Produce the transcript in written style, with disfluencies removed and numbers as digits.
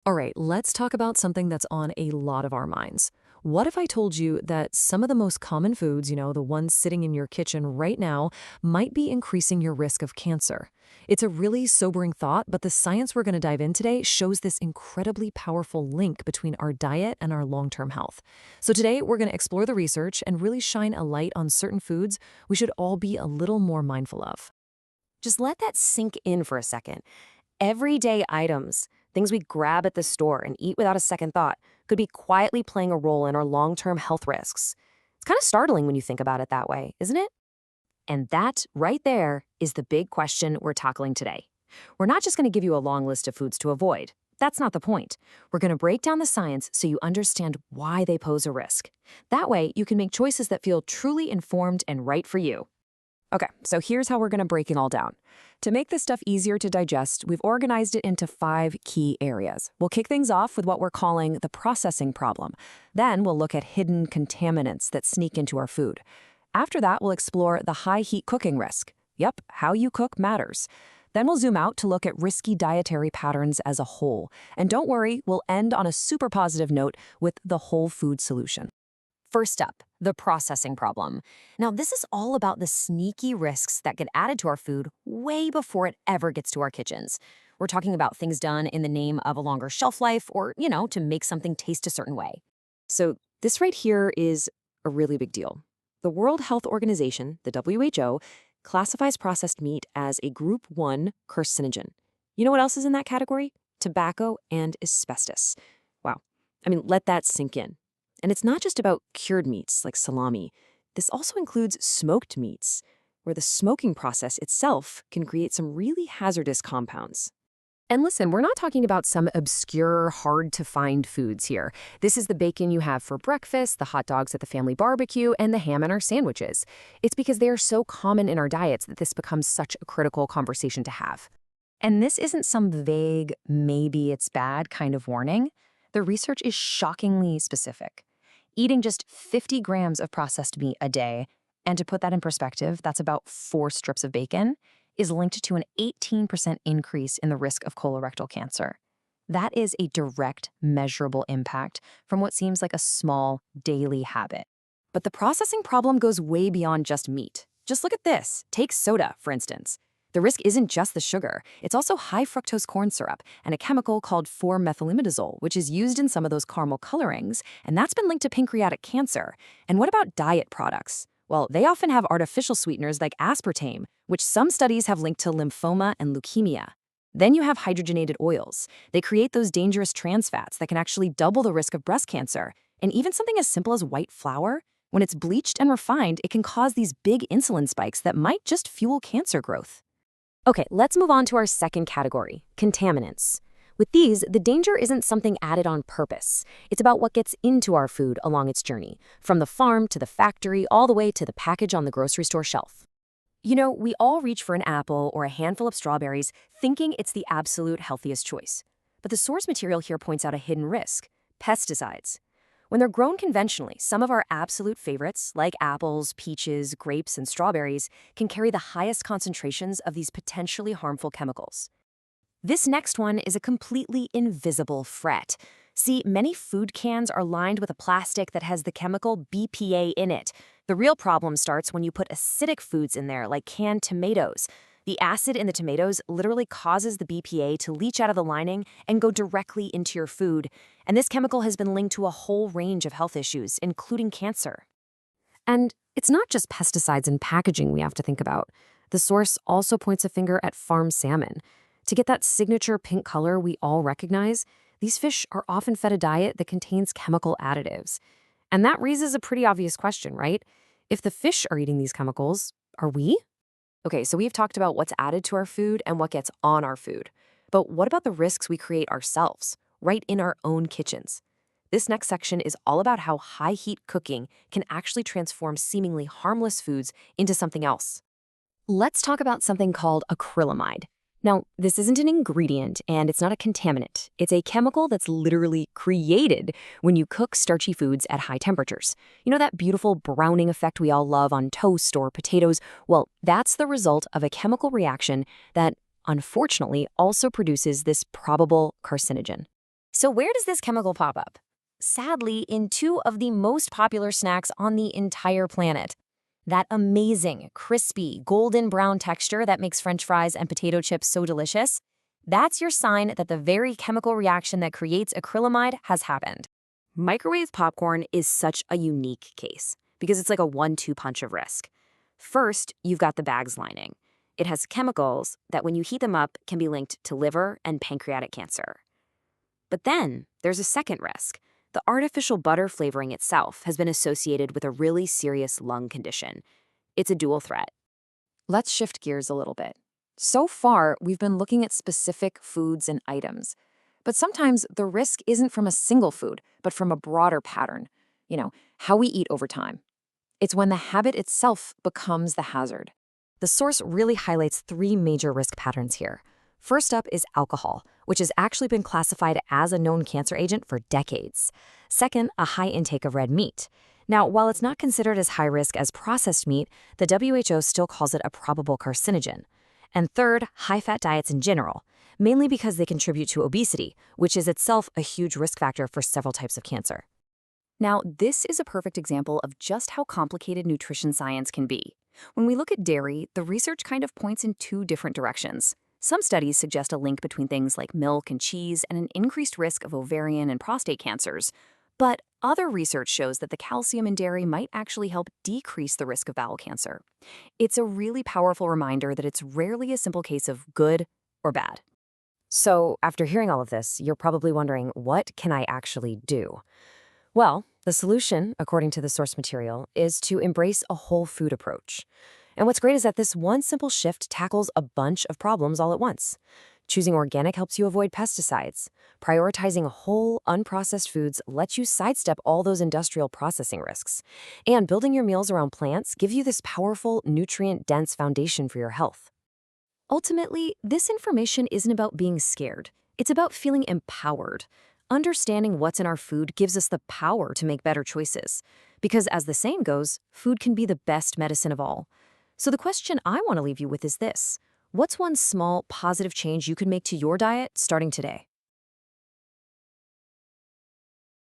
All right, let's talk about something that's on a lot of our minds. What if I told you that some of the most common foods, the ones sitting in your kitchen right now, might be increasing your risk of cancer? It's a really sobering thought, but the science we're going to dive in today shows this incredibly powerful link between our diet and our long-term health. So today, we're going to explore the research and really shine a light on certain foods we should all be a little more mindful of. Just let that sink in for a second. Everyday items, things we grab at the store and eat without a second thought, could be quietly playing a role in our long term health risks. It's kind of startling when you think about it that way, isn't it? And that, right there, is the big question we're tackling today. We're not just going to give you a long list of foods to avoid. That's not the point. We're going to break down the science so you understand why they pose a risk. That way, you can make choices that feel truly informed and right for you. Okay, so here's how we're going to break it all down. To make this stuff easier to digest, we've organized it into 5 key areas. We'll kick things off with what we're calling the processing problem. Then we'll look at hidden contaminants that sneak into our food. After that, we'll explore the high heat cooking risk. Yep, how you cook matters. Then we'll zoom out to look at risky dietary patterns as a whole. And don't worry, we'll end on a super positive note with the whole food solution. First up, the processing problem. Now, this is all about the sneaky risks that get added to our food way before it ever gets to our kitchens. We're talking about things done in the name of a longer shelf life or, to make something taste a certain way. So, this right here is a really big deal. The World Health Organization, the WHO, classifies processed meat as a Group 1 carcinogen. You know what else is in that category? Tobacco and asbestos. Wow. Let that sink in. And it's not just about cured meats like salami. This also includes smoked meats, where the smoking process itself can create some really hazardous compounds. And listen, we're not talking about some obscure, hard-to-find foods here. This is the bacon you have for breakfast, the hot dogs at the family barbecue, and the ham in our sandwiches. It's because they are so common in our diets that this becomes such a critical conversation to have. And this isn't some vague, maybe it's bad kind of warning. The research is shockingly specific. Eating just 50 grams of processed meat a day, and to put that in perspective, that's about 4 strips of bacon, is linked to an 18% increase in the risk of colorectal cancer. That is a direct, measurable impact from what seems like a small, daily habit. But the processing problem goes way beyond just meat. Just look at this. Take soda, for instance. The risk isn't just the sugar, it's also high fructose corn syrup and a chemical called 4-methylimidazole, which is used in some of those caramel colorings, and that's been linked to pancreatic cancer. And what about diet products? Well, they often have artificial sweeteners like aspartame, which some studies have linked to lymphoma and leukemia. Then you have hydrogenated oils. They create those dangerous trans fats that can actually double the risk of breast cancer. And even something as simple as white flour, when it's bleached and refined, it can cause these big insulin spikes that might just fuel cancer growth. Okay, let's move on to our second category, contaminants. With these, the danger isn't something added on purpose. It's about what gets into our food along its journey, from the farm to the factory, all the way to the package on the grocery store shelf. We all reach for an apple or a handful of strawberries thinking it's the absolute healthiest choice. But the source material here points out a hidden risk: pesticides. When they're grown conventionally, some of our absolute favorites, like apples, peaches, grapes, and strawberries, can carry the highest concentrations of these potentially harmful chemicals. This next one is a completely invisible threat. See, many food cans are lined with a plastic that has the chemical BPA in it. The real problem starts when you put acidic foods in there, like canned tomatoes. The acid in the tomatoes literally causes the BPA to leach out of the lining and go directly into your food. And this chemical has been linked to a whole range of health issues, including cancer. And it's not just pesticides and packaging we have to think about. The source also points a finger at farm salmon. To get that signature pink color we all recognize, these fish are often fed a diet that contains chemical additives. And that raises a pretty obvious question, right? If the fish are eating these chemicals, are we? Okay, so we've talked about what's added to our food and what gets on our food. But what about the risks we create ourselves, right in our own kitchens? This next section is all about how high heat cooking can actually transform seemingly harmless foods into something else. Let's talk about something called acrylamide. Now, this isn't an ingredient and it's not a contaminant. It's a chemical that's literally created when you cook starchy foods at high temperatures. You know that beautiful browning effect we all love on toast or potatoes? Well, that's the result of a chemical reaction that, unfortunately, also produces this probable carcinogen. So where does this chemical pop up? Sadly, in two of the most popular snacks on the entire planet. That amazing, crispy, golden brown texture that makes French fries and potato chips so delicious, that's your sign that the very chemical reaction that creates acrylamide has happened. Microwave popcorn is such a unique case because it's like a 1-2 punch of risk. First, you've got the bag's lining. It has chemicals that, when you heat them up, can be linked to liver and pancreatic cancer. But then there's a second risk. The artificial butter flavoring itself has been associated with a really serious lung condition. It's a dual threat. Let's shift gears a little bit. So far, we've been looking at specific foods and items. But sometimes the risk isn't from a single food, but from a broader pattern. How we eat over time. It's when the habit itself becomes the hazard. The source really highlights three major risk patterns here. First up is alcohol, which has actually been classified as a known cancer agent for decades. Second, a high intake of red meat. Now, while it's not considered as high risk as processed meat, the WHO still calls it a probable carcinogen. And third, high-fat diets in general, mainly because they contribute to obesity, which is itself a huge risk factor for several types of cancer. Now, this is a perfect example of just how complicated nutrition science can be. When we look at dairy, the research kind of points in two different directions. Some studies suggest a link between things like milk and cheese and an increased risk of ovarian and prostate cancers. But other research shows that the calcium in dairy might actually help decrease the risk of bowel cancer. It's a really powerful reminder that it's rarely a simple case of good or bad. So, after hearing all of this, you're probably wondering, what can I actually do? Well, the solution, according to the source material, is to embrace a whole food approach. And what's great is that this one simple shift tackles a bunch of problems all at once. Choosing organic helps you avoid pesticides. Prioritizing whole, unprocessed foods lets you sidestep all those industrial processing risks. And building your meals around plants gives you this powerful, nutrient-dense foundation for your health. Ultimately, this information isn't about being scared. It's about feeling empowered. Understanding what's in our food gives us the power to make better choices. Because as the saying goes, food can be the best medicine of all. So the question I want to leave you with is this: what's one small, positive change you could make to your diet starting today?